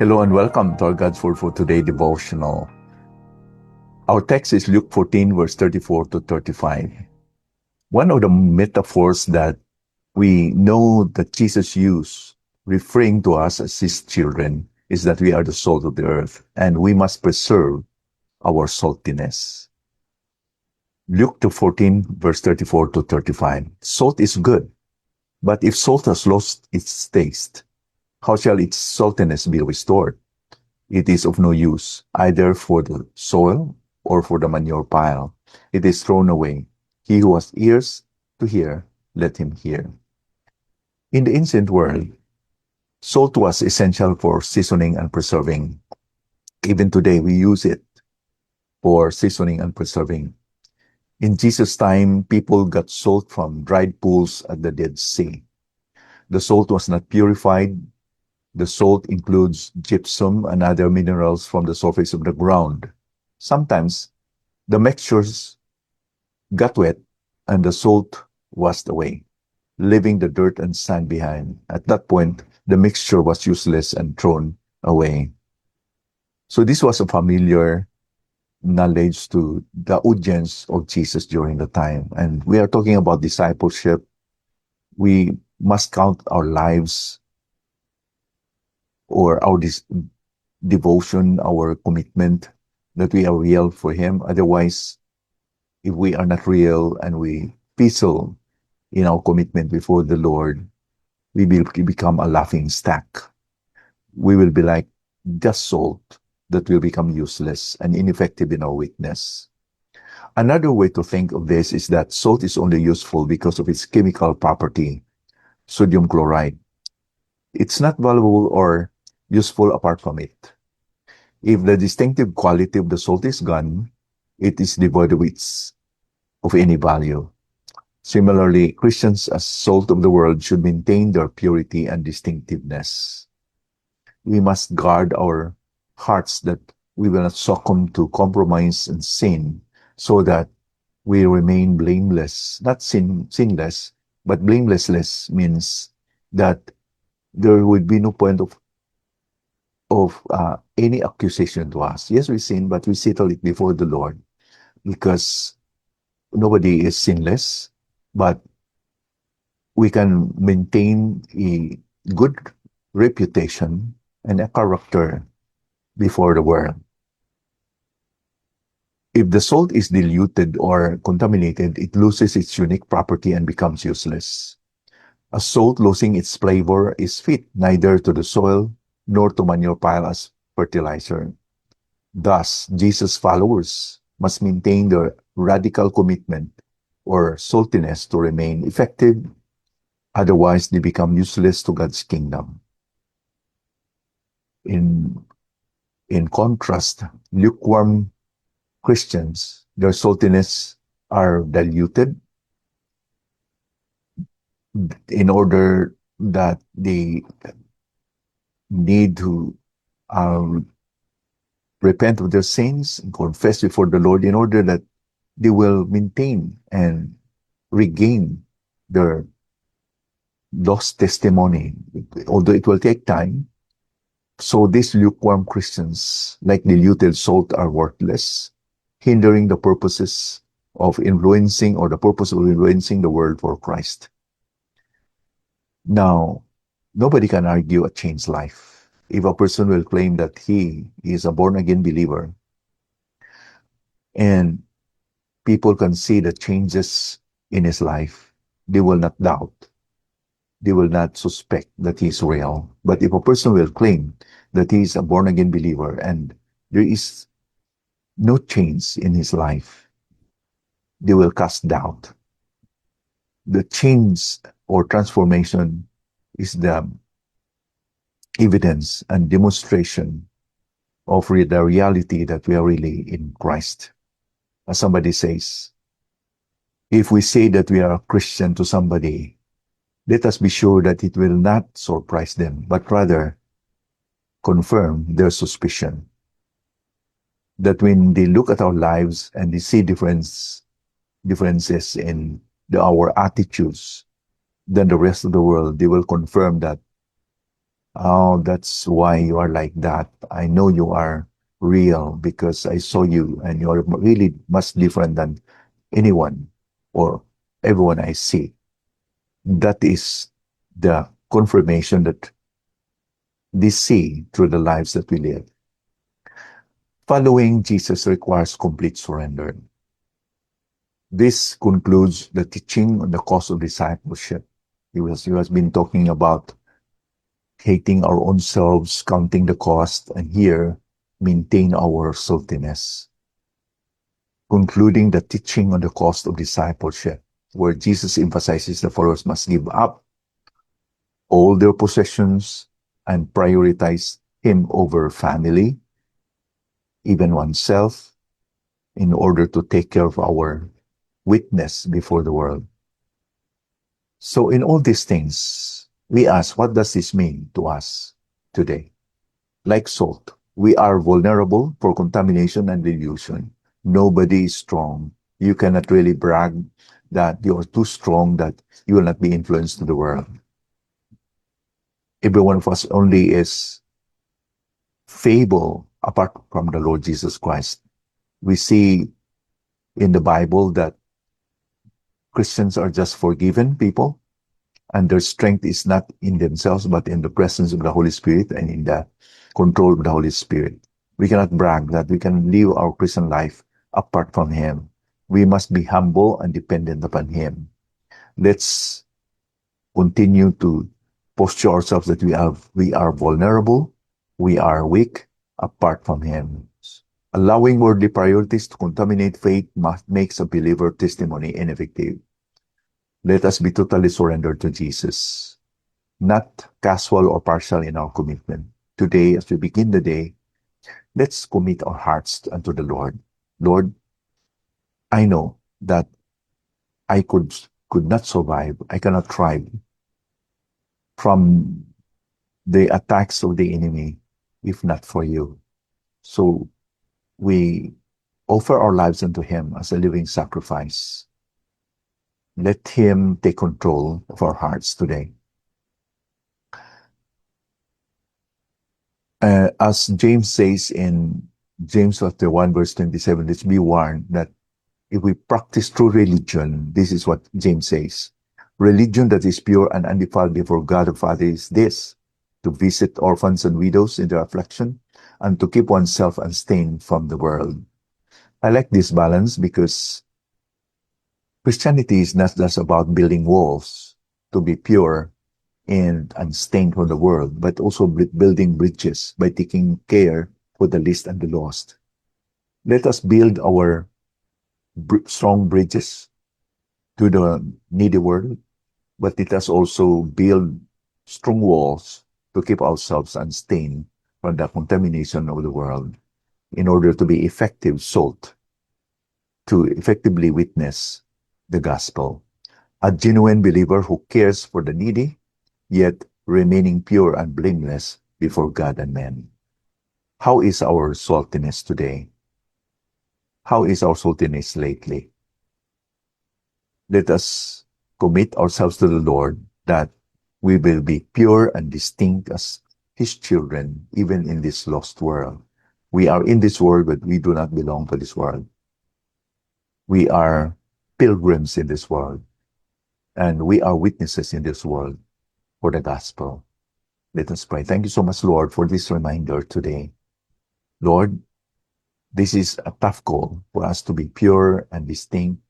Hello and welcome to our God's Word for Today Devotional. Our text is Luke 14, verse 34 to 35. One of the metaphors that we know that Jesus used, referring to us as his children, is that we are the salt of the earth and we must preserve our saltiness. Luke 14, verse 34 to 35. Salt is good, but if salt has lost its taste, how shall its saltiness be restored? It is of no use, either for the soil or for the manure pile. It is thrown away. He who has ears to hear, let him hear. In the ancient world, salt was essential for seasoning and preserving. Even today, we use it for seasoning and preserving. In Jesus' time, people got salt from dried pools at the Dead Sea. The salt was not purified. The salt includes gypsum and other minerals from the surface of the ground. Sometimes the mixtures got wet and the salt washed away, leaving the dirt and sand behind. At that point, the mixture was useless and thrown away. So this was a familiar knowledge to the audience of Jesus during the time. And we are talking about discipleship. We must count our lives or our devotion, our commitment, that we are real for him. Otherwise, if we are not real and we fizzle in our commitment before the Lord, we will become a laughing stock. We will be like just salt that will become useless and ineffective in our witness. Another way to think of this is that salt is only useful because of its chemical property, sodium chloride. It's not valuable or useful apart from it. If the distinctive quality of the salt is gone, it is devoid of any value. Similarly, Christians as salt of the world should maintain their purity and distinctiveness. We must guard our hearts that we will not succumb to compromise and sin, so that we remain blameless, not sinless, but blamelessless means that there would be no point of any accusation to us. Yes, we sin, but we settle it before the Lord, because nobody is sinless, but we can maintain a good reputation and a character before the world. If the salt is diluted or contaminated, it loses its unique property and becomes useless. A salt losing its flavor is fit neither to the soil nor to manure pile as fertilizer. Thus, Jesus' followers must maintain their radical commitment or saltiness to remain effective, otherwise they become useless to God's kingdom. In contrast, lukewarm Christians, their saltiness are diluted in order that they need to repent of their sins and confess before the Lord, in order that they will maintain and regain their lost testimony, although it will take time. So these lukewarm Christians, like diluted salt, are worthless, hindering the purposes of influencing, or the purpose of influencing the world for Christ. Now, nobody can argue a changed life. If a person will claim that he is a born-again believer, and people can see the changes in his life, they will not doubt. They will not suspect that he is real. But if a person will claim that he is a born-again believer and there is no change in his life, they will cast doubt. The change or transformation is the evidence and demonstration of the reality that we are really in Christ. As somebody says, if we say that we are a Christian to somebody, let us be sure that it will not surprise them, but rather confirm their suspicion. That when they look at our lives and they see differences in our attitudes than the rest of the world, they will confirm that Oh, that's why you are like that. I know you are real because I saw you and you are really much different than anyone or everyone I see. That is the confirmation that they see through the lives that we live. Following Jesus requires complete surrender. This concludes the teaching on the cost of discipleship. He has been talking about hating our own selves, counting the cost, and here, maintain our saltiness. Concluding the teaching on the cost of discipleship, where Jesus emphasizes the followers must give up all their possessions and prioritize Him over family, even oneself, in order to take care of our witness before the world. So in all these things, we ask, what does this mean to us today? Like salt, we are vulnerable for contamination and dilution. Nobody is strong. You cannot really brag that you are too strong that you will not be influenced to the world. Every one of us only is feeble apart from the Lord Jesus Christ. We see in the Bible that Christians are just forgiven people, and their strength is not in themselves, but in the presence of the Holy Spirit and in the control of the Holy Spirit. We cannot brag that we can live our Christian life apart from Him. We must be humble and dependent upon Him. Let's continue to posture ourselves that we are vulnerable, we are weak apart from Him. Allowing worldly priorities to contaminate faith makes a believer testimony ineffective. Let us be totally surrendered to Jesus, not casual or partial in our commitment. Today, as we begin the day, let's commit our hearts unto the Lord. Lord, I know that I could not survive. I cannot thrive from the attacks of the enemy if not for you. So we offer our lives unto Him as a living sacrifice. Let Him take control of our hearts today. As James says in James chapter 1, verse 27, let's be warned that if we practice true religion, this is what James says. Religion that is pure and undefiled before God the Father is this, to visit orphans and widows in their affliction, and to keep oneself unstained from the world. I like this balance because Christianity is not just about building walls to be pure and unstained from the world, but also building bridges by taking care for the least and the lost. Let us build our strong bridges to the needy world, but let us also build strong walls to keep ourselves unstained from the contamination of the world in order to be effective salt to effectively witness the gospel. A genuine believer who cares for the needy, yet remaining pure and blameless before God and men. How is our saltiness today? How is our saltiness lately? Let us commit ourselves to the Lord that we will be pure and distinct as His children, even in this lost world. We are in this world, but we do not belong to this world. We are pilgrims in this world, and we are witnesses in this world for the gospel. Let us pray. Thank you so much, Lord, for this reminder today. Lord, this is a tough call for us to be pure and distinct,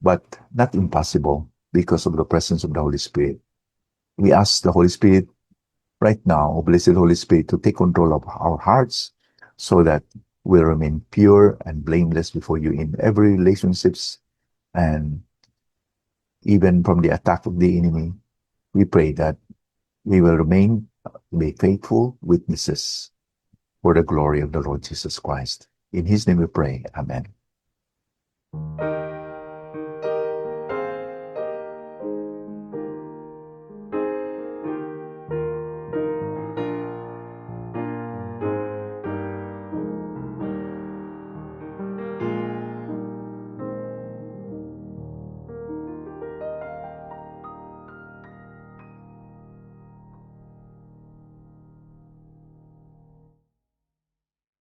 but not impossible because of the presence of the Holy Spirit. We ask the Holy Spirit right now, Blessed Holy Spirit, to take control of our hearts so that we'll remain pure and blameless before you in every relationships and even from the attack of the enemy. We pray that we will remain be faithful witnesses for the glory of the Lord Jesus Christ. In His name we pray. Amen.